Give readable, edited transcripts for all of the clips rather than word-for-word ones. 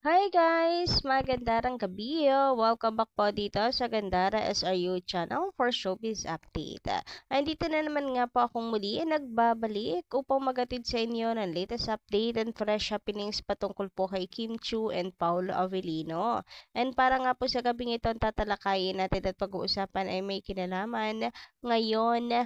Hi guys! Magandang gabi! Welcome back po dito sa Gandara SRU channel for Showbiz Update. Andito na naman nga po akong muli nagbabalik upang magatid sa inyo ng latest update and fresh happenings patungkol po kay Kim Chiu and Paolo Avellino. And para nga po sa gabing ito ang tatalakayin natin at pag-uusapan ay may kinalaman ngayon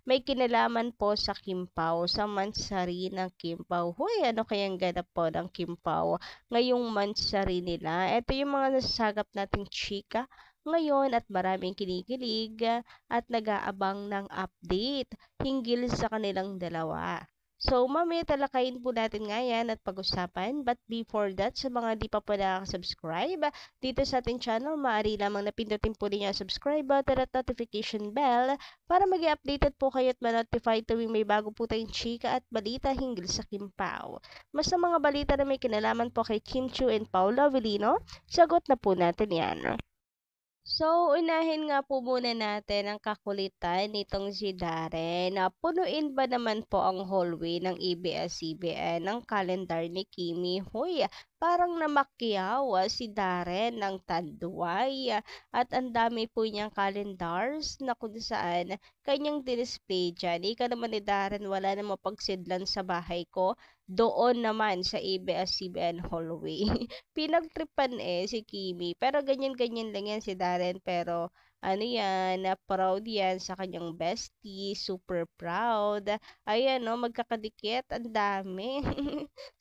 may kinalaman po sa Kimpao, sa mansari ng Kimpao. Hoy, ano kayang ganap po ng Kimpao ngayong mansari nila? Ito yung mga nasasagap nating chika ngayon at maraming kinikilig at nag-aabang ng update hinggil sa kanilang dalawa. So, mamaya talakayin po natin nga yan at pag-usapan. But before that, sa mga di pa po nakaka-subscribe dito sa ating channel, maaari lamang napindutin po ninyo ang subscribe button at notification bell para maging updated po kayo at ma-notify tuwing may bago po tayong chika at balita hinggil sa Kimpao. Mas sa mga balita na may kinalaman po kay Kim Chiu and Paolo Avellino, sagot na po natin yan. So, unahin nga po muna natin ang kakulitan nitong si Darren na punuin ba naman po ang hallway ng ABS-CBN ng kalendar ni Kimi. Hoy, parang namakyaw si Darren ng tanduay at ang dami po niyang calendars na kung saan kanyang display dyan. Ika naman ni Darren, wala na mapagsidlan sa bahay ko. Doon naman sa ABS-CBN hallway. Pinagtripan si Kimi. Pero ganyan-ganyan lang yan si Darren. Pero ano yan, proud yan sa kanyang bestie. Super proud. Ayan, no, magkakadikit. Ang dami.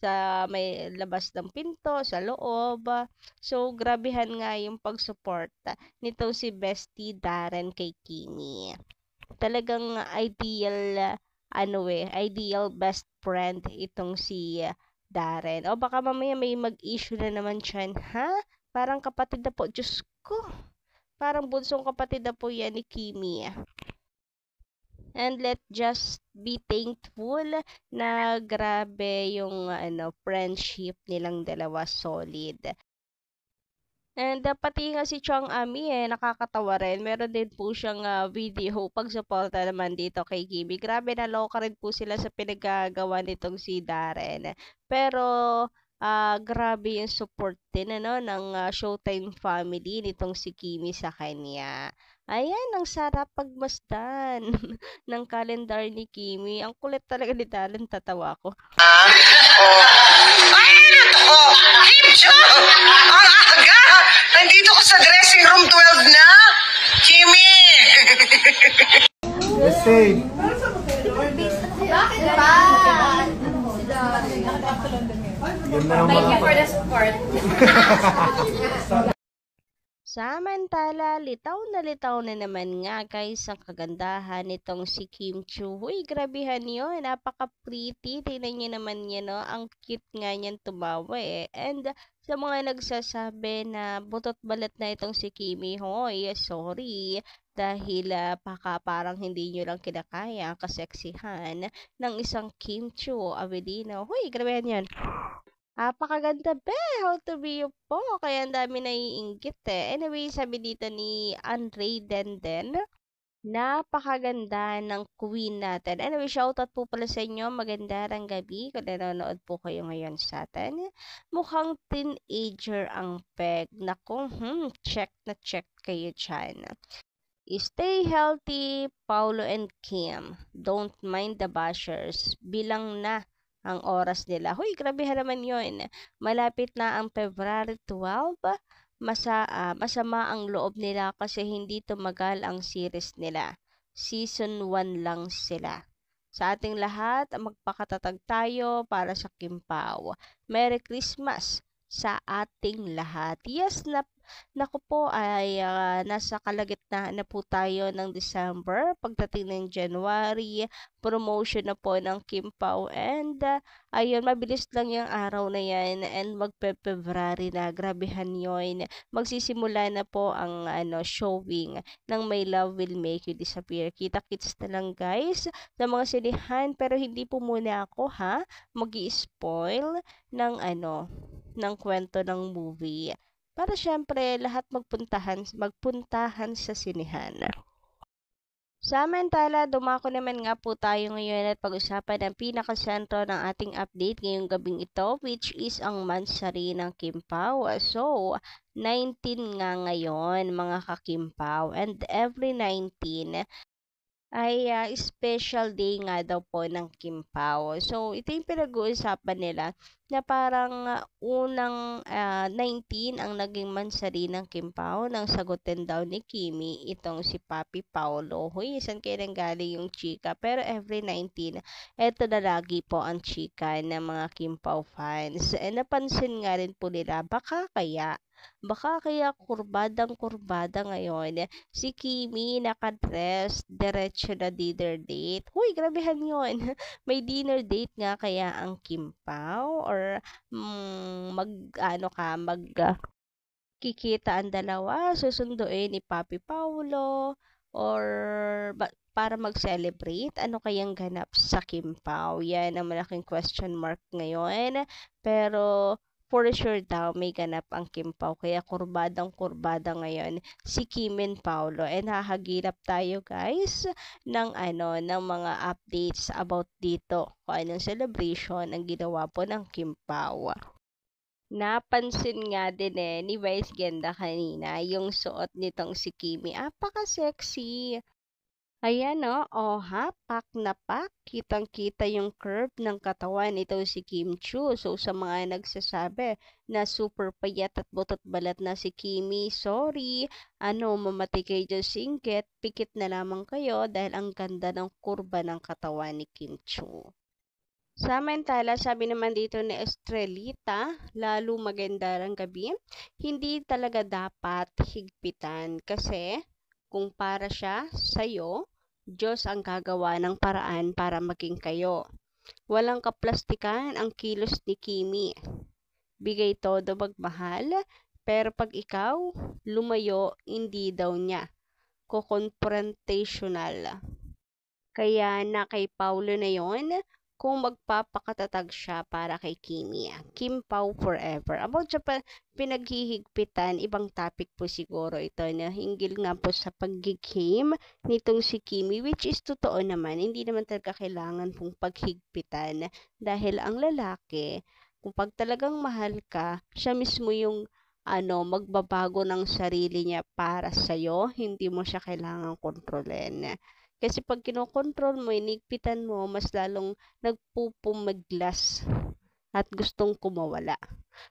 Sa may labas ng pinto, sa loob. So, grabehan nga yung pag-support nito si bestie Darren kay Kimi. Talagang ideal best friend itong si Darren. O baka mamaya may mag-issue na naman siyan, ha? Parang kapatid na po, Diyos ko. Parang bunsong kapatid na po yan ni Kimi. And let's just be thankful na grabe yung friendship nilang dalawa solid. And pati nga si Chong Ami nakakatawa rin. Meron din po siyang video pag-suporta naman dito kay Kimi. Grabe, naloka rin po sila sa pinagagawa nitong si Darren. Pero grabe yung support din ng Showtime family nitong si Kimi sa kanya. Ayan, ang sarap pagmasdan ng calendar ni Kimi. Ang kulit talaga ni Darren, tatawa ko. Ay, ito! Kim Chiu! Ang aga! Nandito ko sa dressing room 12 na! Kimi! Let's say. Bakit ba? Thank you for the support. Samantala, litaw na naman nga guys ang kagandahan nitong si Kim Chiu. Uy, grabehan yun. Napaka-pretty. Tingnan niyo naman yan, no? Ang cute nga niyan tumawa And sa mga nagsasabi na butot balat na itong si Kimi, hoy, sorry. Dahil parang hindi nyo lang kinakaya ang kaseksihan ng isang Kim Chiu Avellino. Hoy, grabehan yun. Napakaganda be, how to be you po. Kaya ang dami naiinggit Anyway, sabi dito ni Andre Denden, napakaganda ng queen natin. Anyway, shoutout po pala sa inyo. Magandang gabi kung nanonood po kayo ngayon sa atin. Mukhang teenager ang peg. Naku, check na check kayo dyan. Stay healthy, Paulo and Kim. Don't mind the bashers. Bilang na ang oras nila. Huy, grabehan naman yun. Malapit na ang February 12. Masama ang loob nila kasi hindi tumagal ang series nila. Season 1 lang sila. Sa ating lahat, magpakatatag tayo para sa Kimpao. Merry Christmas sa ating lahat. Yes, naku po ay nasa kalagitnaan na po tayo ng December. Pagdating ng January, promotion na po ng Kimpao. And ayun, mabilis lang yung araw na yan. And magpe-February na. Grabehan yun. Magsisimula na po ang showing ng My Love Will Make You Disappear. Kita-kits na lang guys sa mga sinihan. Pero hindi po muna ako mag-i-spoil ng kwento ng movie. Para syempre lahat magpuntahan sa sinihan. Samantala, dumako naman nga po tayo ngayon at pag-usapan ang pinakasentro ng ating update ngayong gabing ito, which is ang mansari ng Kimpaw. So, 19 nga ngayon mga kakimpaw, and every 19 ay special day nga daw po ng Kimpaw. So, ito yung pinag-uusapan nila na parang unang 19 ang naging mansari ng Kimpaw nang sagutin daw ni Kimi itong si Papi Paulo. Huy, saan kayo nanggaling yung chika? Pero every 19, eto na lagi po ang chika ng mga Kimpaw fans. Napansin nga rin po nila, baka kaya kurbadang-kurbada ngayon si Kimi nakadress, diretso na dinner date. Huy, grabehan yun. May dinner date nga kaya ang Kimpaw or kikita ang dalawa, susunduin ni Papi Paulo or para mag-celebrate? Ano kayang ganap sa Kimpaw? Yan ang malaking question mark ngayon. Pero for sure daw may ganap ang Kimpaw. Kaya kurbadang-kurbada ngayon si Kim and Paulo. And hahagilap tayo guys ng mga updates about dito. Kung anong celebration ang ginawa po ng Kimpaw. Napansin nga din ni Vice Ganda kanina yung suot nitong si Kimi. Apaka-sexy. Ayan hapak na pak. Kitang-kita yung curve ng katawan nito si Kim Chu. So sa mga nagsasabi na super payat at butot balat na si Kimi, sorry. Mamati kayo dyan singkit. Pikit na lamang kayo dahil ang ganda ng kurba ng katawan ni Kim Chu. Samantala, sabi naman dito ni Estrelita, lalo maganda ang gabi, hindi talaga dapat higpitan kasi kung para siya sa'yo, Diyos ang gagawa ng paraan para maging kayo. Walang kaplastikan ang kilos ni Kimi. Bigay todo magmahal, pero pag ikaw, lumayo, hindi daw niya. Ko-confrontational. Kaya na kay Paulo na yon, kung magpapakatatag siya para kay Kimi. Kim Pao forever. About sa pinaghihigpitan, ibang topic po siguro ito na hinggil nga po sa paggikim nitong si Kimi, which is totoo naman. Hindi naman talaga kailangan pong paghigpitan dahil ang lalaki, kung pag talagang mahal ka, siya mismo yung magbabago ng sarili niya para sa'yo, hindi mo siya kailangang kontrolin. Kasi pag kinokontrol mo, inigpitan mo, mas lalong nagpupumaglas at gustong kumawala.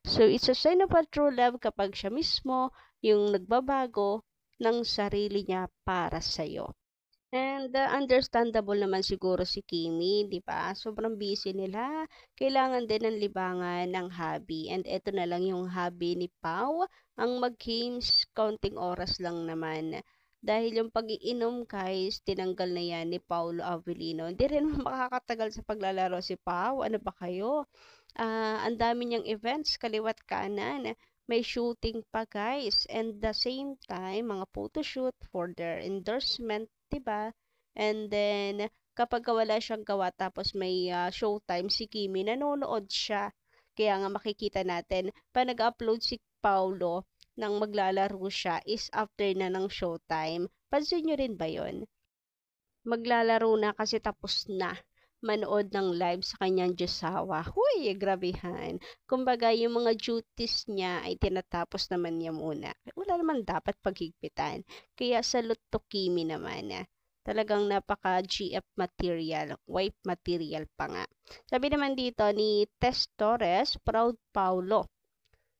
So, it's a sign of a true love kapag siya mismo yung nagbabago ng sarili niya para sa'yo. And understandable naman siguro si Kimi, di ba? Sobrang busy nila. Kailangan din ng libangan ng hobby. And ito na lang yung hobby ni Pau. Ang mag-games, counting oras lang naman. Dahil yung pag-iinom guys, tinanggal na yan ni Paulo Avellino. Hindi rin makakatagal sa paglalaro si Pau. Ano ba kayo? Ang dami niyang events, kaliwat kanan. May shooting pa guys. And the same time, mga photoshoot for their endorsement, diba? And then, kapag wala siyang gawa tapos may showtime, si Kimi, nanonood siya. Kaya nga makikita natin, pa nag-upload si Paulo, nang maglalaro siya is after na ng showtime. Pansin nyo rin ba yon? Maglalaro na kasi tapos na manood ng live sa kanyang Diyosawa. Huy, grabehan. Kumbaga, yung mga duties niya ay tinatapos naman niya muna. Wala naman dapat paghigpitan. Kaya salute to Kimi naman. Talagang napaka-GF material, wife material pa nga. Sabi naman dito ni Tess Torres, proud Paulo.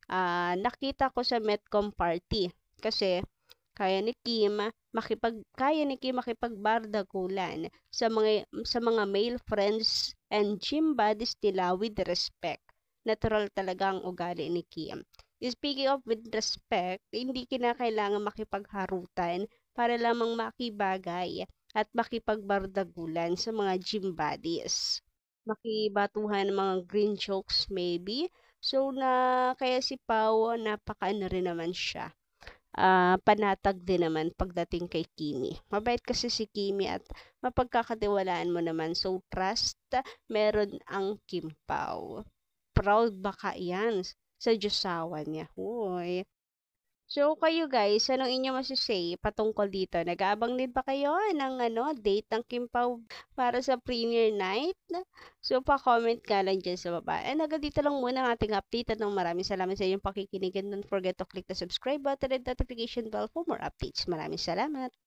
Nakita ko sa Metcom party kasi kaya ni Kim makipagbardagulan sa mga male friends and gym buddies nila with respect. Natural talaga ang ugali ni Kim. Speaking of with respect, hindi kinakailangan makipagharutan para lamang makibagay at makipagbardagulan sa mga gym buddies. Makibatuhan ng mga green jokes maybe. So, kaya si Pau, napaka-ano rin naman siya. Panatag din naman pagdating kay Kimi. Mabait kasi si Kimi at mapagkakatiwalaan mo naman. So, trust, meron ang Kim Pau. Proud baka yan sa Diyosawa niya. Hoy. So, kayo guys, anong inyong masasay patungkol dito? Nag-aabang din ba kayo ng date ng Kim Pao para sa premiere night? So, pa-comment ka lang dyan sa baba. And hanggang dito lang muna ang ating update at maraming salamat sa inyong pakikinig and don't forget to click the subscribe button and notification bell for more updates. Maraming salamat!